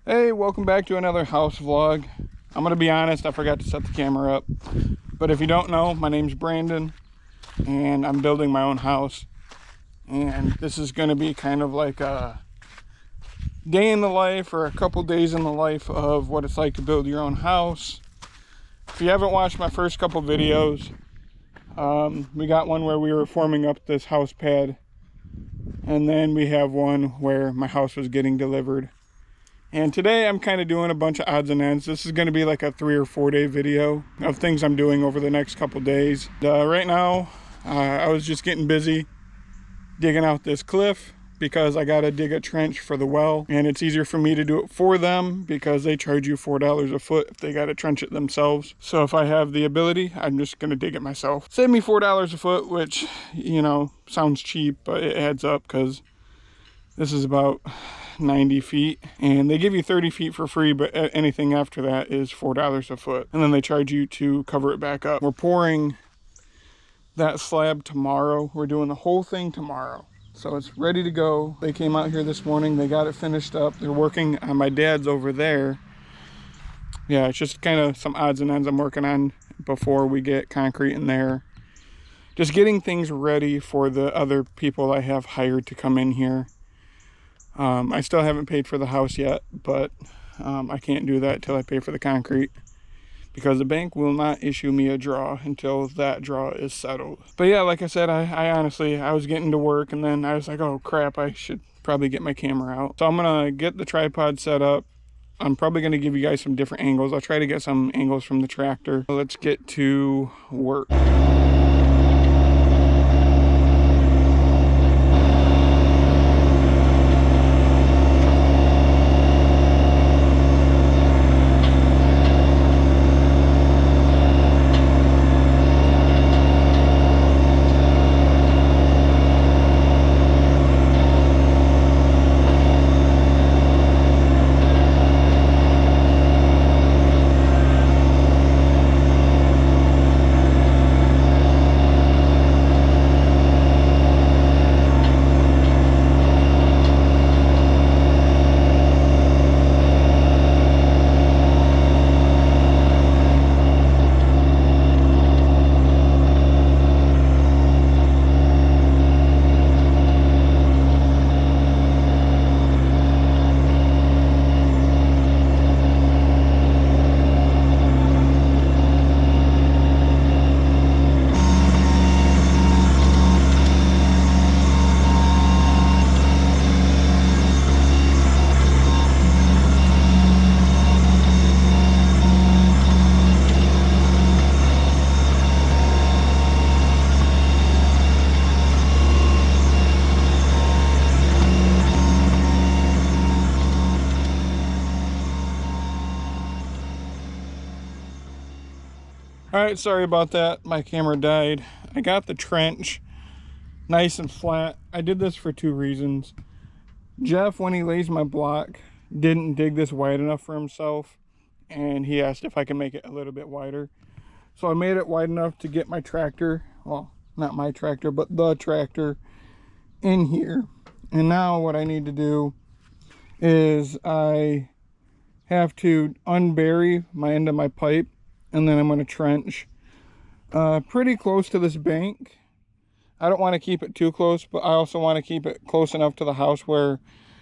Hey, welcome back to another house vlog. I'm gonna be honest, I forgot to set the camera up. But if you don't know, my name's Brandon and I'm building my own house. And this is gonna be kind of like a day in the life or a couple days in the life of what it's like to build your own house. If you haven't watched my first couple videos, we got one where we were forming up this house pad. And then we have one where my house was getting delivered. And today I'm kind of doing a bunch of odds and ends. This is going to be like a 3 or 4 day video of things I'm doing over the next couple days. Right now, I was just getting busy digging out this cliff because I got to dig a trench for the well. And it's easier for me to do it for them because they charge you $4 a foot if they got to trench it themselves. So if I have the ability, I'm just going to dig it myself. Save me $4 a foot, which, you know, sounds cheap, but it adds up because this is about 90 feet and they give you 30 feet for free, but anything after that is $4 a foot, and then they charge you to cover it back up. We're pouring that slab tomorrow. We're doing the whole thing tomorrow, so it's ready to go. They came out here this morning, they got it finished up. They're working on my dad's over there. Yeah, it's just kind of some odds and ends I'm working on before we get concrete in there, just getting things ready for the other people I have hired to come in here. I still haven't paid for the house yet, but I can't do that till I pay for the concrete because the bank will not issue me a draw until that draw is settled. But yeah, like I said, I honestly, I was getting to work and then I was like, oh crap, I should probably get my camera out. So I'm gonna get the tripod set up. I'm probably gonna give you guys some different angles. I'll try to get some angles from the tractor. Let's get to work. Alright, sorry about that. My camera died. I got the trench nice and flat. I did this for 2 reasons. Jeff, when he lays my block, didn't dig this wide enough for himself, and he asked if I can make it a little bit wider. So I made it wide enough to get my tractor, well, not my tractor, but the tractor in here. And now what I need to do is I have to unbury my end of my pipe, and then I'm going to trench pretty close to this bank. I don't want to keep it too close, but I also want to keep it close enough to the house where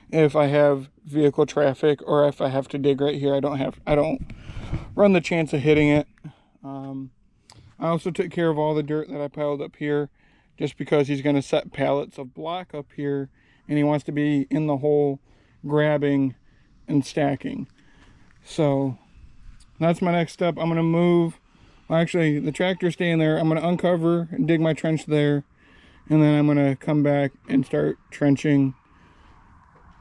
if I have vehicle traffic or if I have to dig right here, I don't run the chance of hitting it. I also took care of all the dirt that I piled up here just because he's going to set pallets of block up here and he wants to be in the hole grabbing and stacking. So that's my next step. I'm going to move, well, actually the tractor's staying there. I'm going to uncover and dig my trench there, and then I'm going to come back and start trenching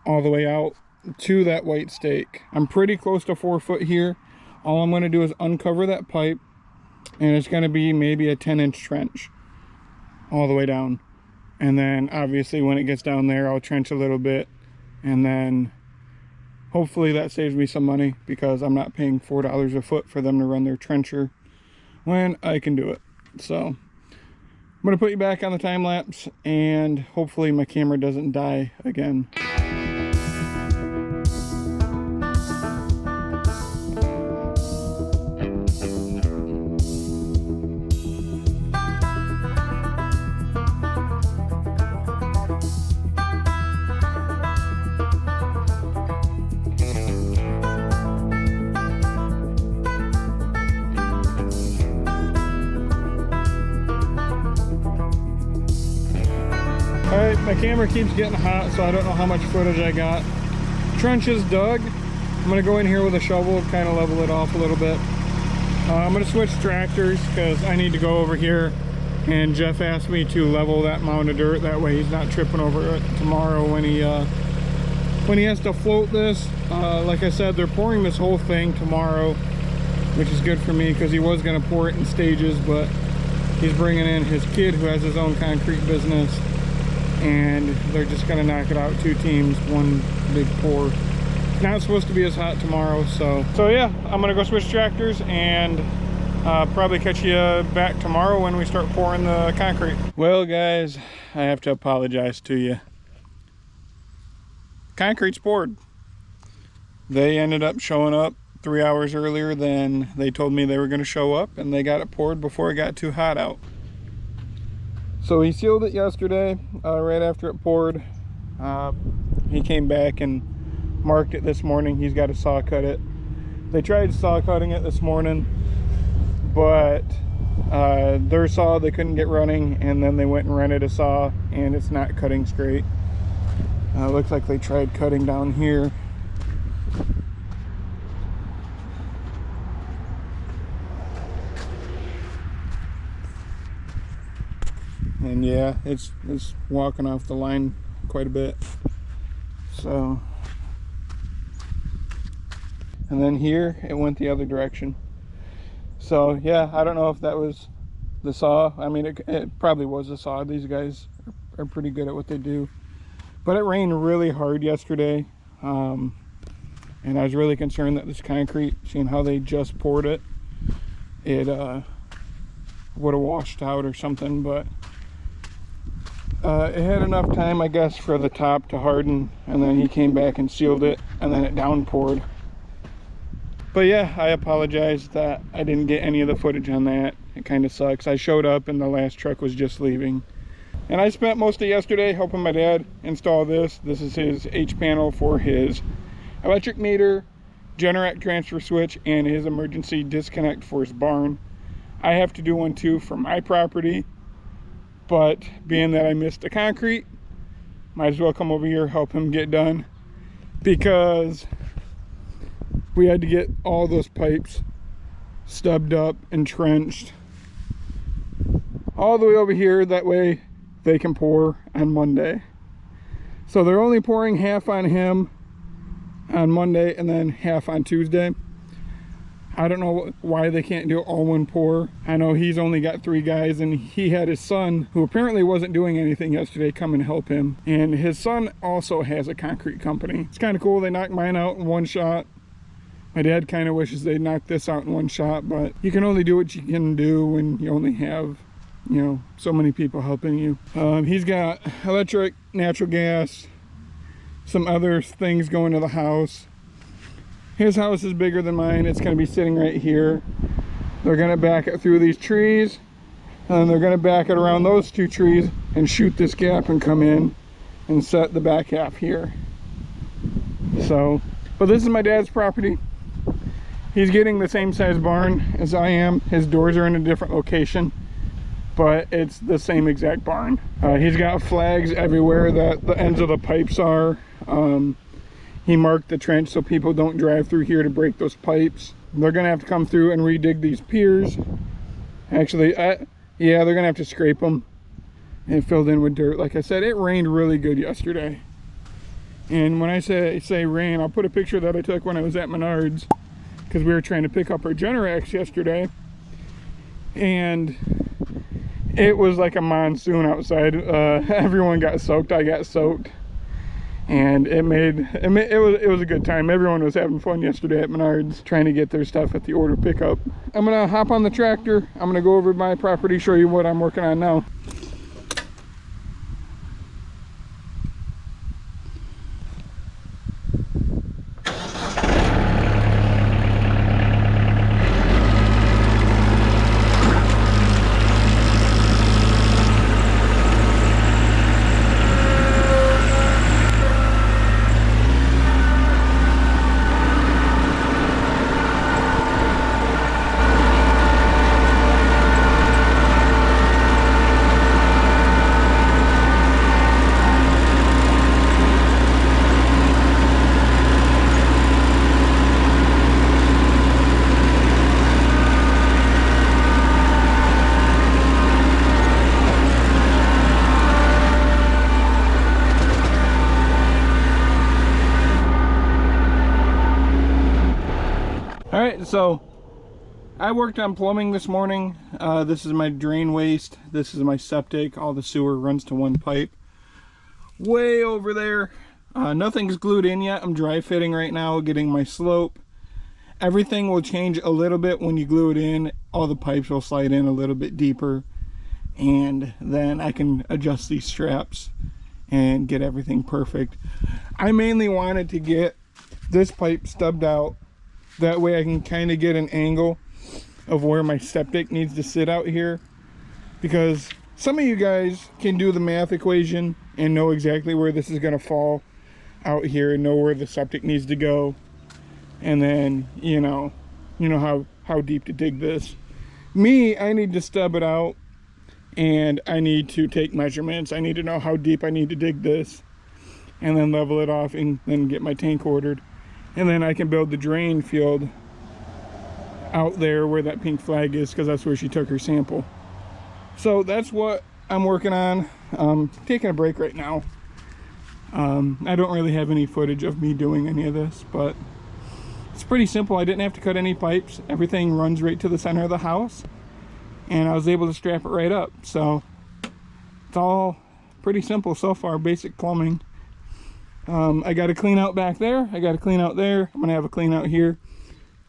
all the way out to that white stake. I'm pretty close to 4 foot here. All I'm going to do is uncover that pipe, and it's going to be maybe a 10-inch trench all the way down. And then obviously when it gets down there, I'll trench a little bit, and then hopefully that saves me some money because I'm not paying $4 a foot for them to run their trencher when I can do it. So I'm going to put you back on the time lapse, and hopefully my camera doesn't die again. My camera keeps getting hot, so I don't know how much footage I got. Trench is dug. I'm gonna go in here with a shovel, kind of level it off a little bit. I'm gonna switch tractors because I need to go over here, and Jeff asked me to level that mound of dirt. That way he's not tripping over it tomorrow when he has to float this. Like I said, they're pouring this whole thing tomorrow, which is good for me because he was gonna pour it in stages, but he's bringing in his kid who has his own concrete business, and they're just gonna knock it out, 2 teams, 1 big pour. Not supposed to be as hot tomorrow, so yeah, I'm gonna go switch tractors and probably catch you back tomorrow when we start pouring the concrete. Well guys, I have to apologize to you. Concrete's poured. They ended up showing up 3 hours earlier than they told me they were going to show up, and they got it poured before it got too hot out. So he sealed it yesterday, right after it poured. He came back and marked it this morning. He's got to saw cut it. They tried saw cutting it this morning, but their saw they couldn't get running, and then they went and rented a saw, and it's not cutting straight. Looks like they tried cutting down here. And yeah, it's walking off the line quite a bit. So, and then here it went the other direction. So yeah, I don't know if that was the saw. I mean, it probably was a saw. These guys are pretty good at what they do. But it rained really hard yesterday, and I was really concerned that this concrete, seeing how they just poured it, it would have washed out or something. But it had enough time, I guess, for the top to harden, and then he came back and sealed it, and then it downpoured. But yeah, I apologize that I didn't get any of the footage on that. It kind of sucks. I showed up and the last truck was just leaving. And I spent most of yesterday helping my dad install this. This is his H panel for his electric meter, Generac transfer switch, and his emergency disconnect for his barn. I have to do one too for my property, but being that I missed the concrete, might as well come over here, help him get done, because we had to get all those pipes stubbed up and trenched all the way over here. That way they can pour on Monday. So they're only pouring half on him on Monday and then half on Tuesday. I don't know why they can't do it all one pour. I know he's only got 3 guys, and he had his son, who apparently wasn't doing anything yesterday, come and help him. And his son also has a concrete company. It's kind of cool. They knocked mine out in 1 shot. My dad kind of wishes they'd knock this out in 1 shot, but you can only do what you can do when you only have, you know, so many people helping you. He's got electric, natural gas, some other things going to the house. His house is bigger than mine. It's going to be sitting right here. They're going to back it through these trees, and then they're going to back it around those 2 trees and shoot this gap and come in and set the back half here. So, but this is my dad's property. He's getting the same size barn as I am. His doors are in a different location, but it's the same exact barn. He's got flags everywhere that the ends of the pipes are. He marked the trench so people don't drive through here to break those pipes. They're gonna have to come through and redig these piers. Actually, yeah, they're gonna have to scrape them and filled in with dirt. Like I said, it rained really good yesterday. And when I say rain, I'll put a picture that I took when I was at Menards, because we were trying to pick up our Generacs yesterday, and it was like a monsoon outside. Everyone got soaked. I got soaked, and it was a good time. Everyone was having fun yesterday at Menards trying to get their stuff at the order pickup. I'm gonna hop on the tractor. I'm gonna go over my property, show you what I'm working on now. All right, so I worked on plumbing this morning. This is my drain waste. This is my septic. All the sewer runs to one pipe. Way over there. Nothing's glued in yet. I'm dry fitting right now, getting my slope. Everything will change a little bit when you glue it in. All the pipes will slide in a little bit deeper. And then I can adjust these straps and get everything perfect. I mainly wanted to get this pipe stubbed out. That way I can kind of get an angle of where my septic needs to sit out here, because some of you guys can do the math equation and know exactly where this is going to fall out here and know where the septic needs to go, and then you know how deep to dig this. Me, I need to stub it out and I need to take measurements. I need to know how deep I need to dig this and then level it off and then get my tank ordered. And then I can build the drain field out there where that pink flag is, because that's where she took her sample. So that's what I'm working on. Taking a break right now. I don't really have any footage of me doing any of this, but it's pretty simple. I didn't have to cut any pipes. Everything runs right to the center of the house, and I was able to strap it right up. So it's all pretty simple so far, basic plumbing. I got to clean out back there. I got to clean out there. I'm going to have a clean out here.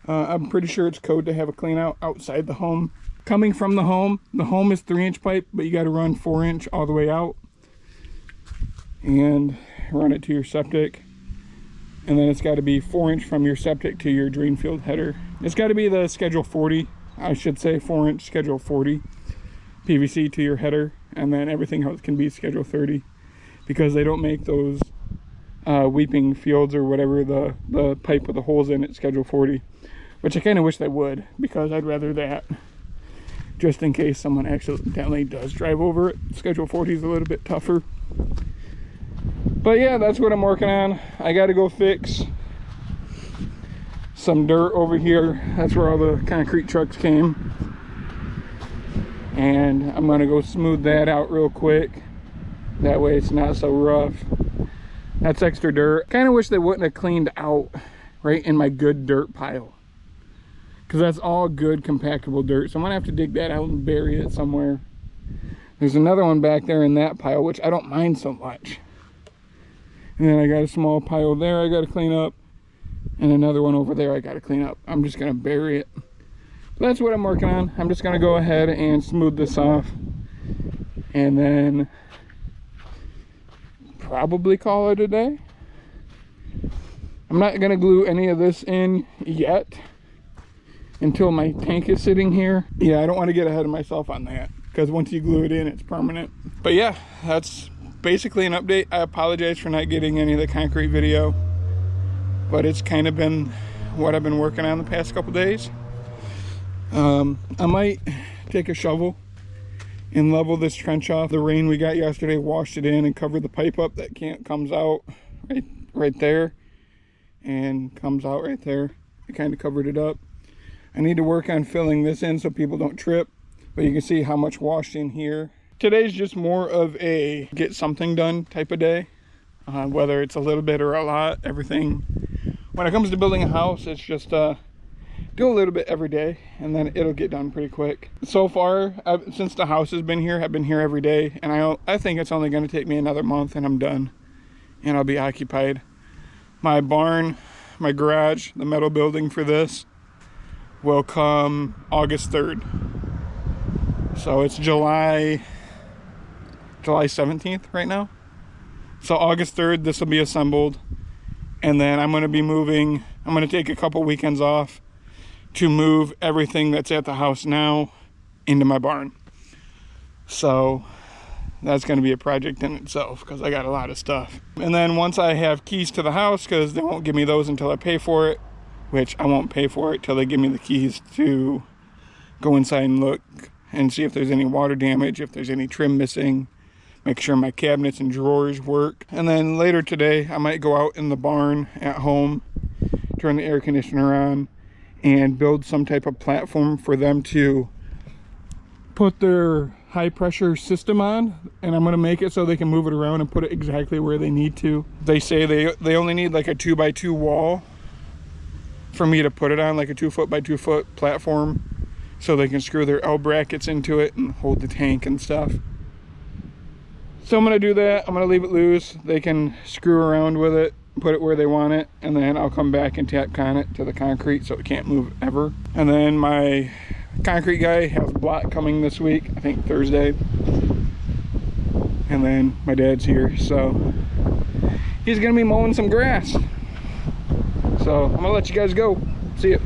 I'm pretty sure it's code to have a clean out outside the home. Coming from the home is 3-inch pipe, but you got to run 4-inch all the way out and run it to your septic. And then it's got to be 4-inch from your septic to your drain field header. It's got to be the schedule 40, I should say 4-inch schedule 40 PVC to your header, and then everything else can be schedule 30, because they don't make those weeping fields or whatever, the pipe with the holes in it, schedule 40, which I kind of wish they would, because I'd rather that, just in case someone accidentally does drive over it. Schedule 40 is a little bit tougher. But yeah, that's what I'm working on. I got to go fix some dirt over here. That's where all the concrete trucks came, and I'm gonna go smooth that out real quick. That way it's not so rough. That's extra dirt. Kind of wish they wouldn't have cleaned out right in my good dirt pile, because that's all good compactable dirt. So I'm gonna have to dig that out and bury it somewhere. There's another one back there in that pile, which I don't mind so much. And then I got a small pile there I got to clean up, and another one over there I got to clean up. I'm just gonna bury it. So that's what I'm working on. I'm just gonna go ahead and smooth this off, and then probably call it a day. I'm not gonna glue any of this in yet until my tank is sitting here. Yeah, I don't want to get ahead of myself on that, because once you glue it in, it's permanent. But yeah, that's basically an update. I apologize for not getting any of the concrete video, but it's kind of been what I've been working on the past couple days. I might take a shovel and level this trench off. The rain we got yesterday washed it in and covered the pipe up that comes out right there and comes out right there. It kind of covered it up. I need to work on filling this in so people don't trip, but you can see how much washed in here. Today's just more of a get something done type of day, whether it's a little bit or a lot. Everything, when it comes to building a house, it's just do a little bit every day, and then it'll get done pretty quick. So far, since the house has been here, I've been here every day, and I think it's only going to take me another month and I'm done, and I'll be occupied. My barn, my garage, the metal building for this will come August 3rd. So it's July 17th right now. So August 3rd, this will be assembled, and then I'm going to be moving. I'm going to take a couple weekends off to move everything that's at the house now into my barn. So that's going to be a project in itself, because I got a lot of stuff. And then once I have keys to the house, because they won't give me those until I pay for it, which I won't pay for it till they give me the keys to go inside and look and see if there's any water damage, if there's any trim missing, make sure my cabinets and drawers work. And then later today, I might go out in the barn at home, turn the air conditioner on, and build some type of platform for them to put their high pressure system on. And I'm going to make it so they can move it around and put it exactly where they need to. They say they only need like a 2x2 wall for me to put it on, like a 2 foot by 2 foot platform, so they can screw their L brackets into it and hold the tank and stuff. So I'm gonna do that. I'm gonna leave it loose. They can screw around with it, put it where they want it, and then I'll come back and tap con it to the concrete so it can't move ever. And then my concrete guy has a block coming this week, I think Thursday. And then my dad's here, so he's gonna be mowing some grass. So I'm gonna let you guys go. See ya.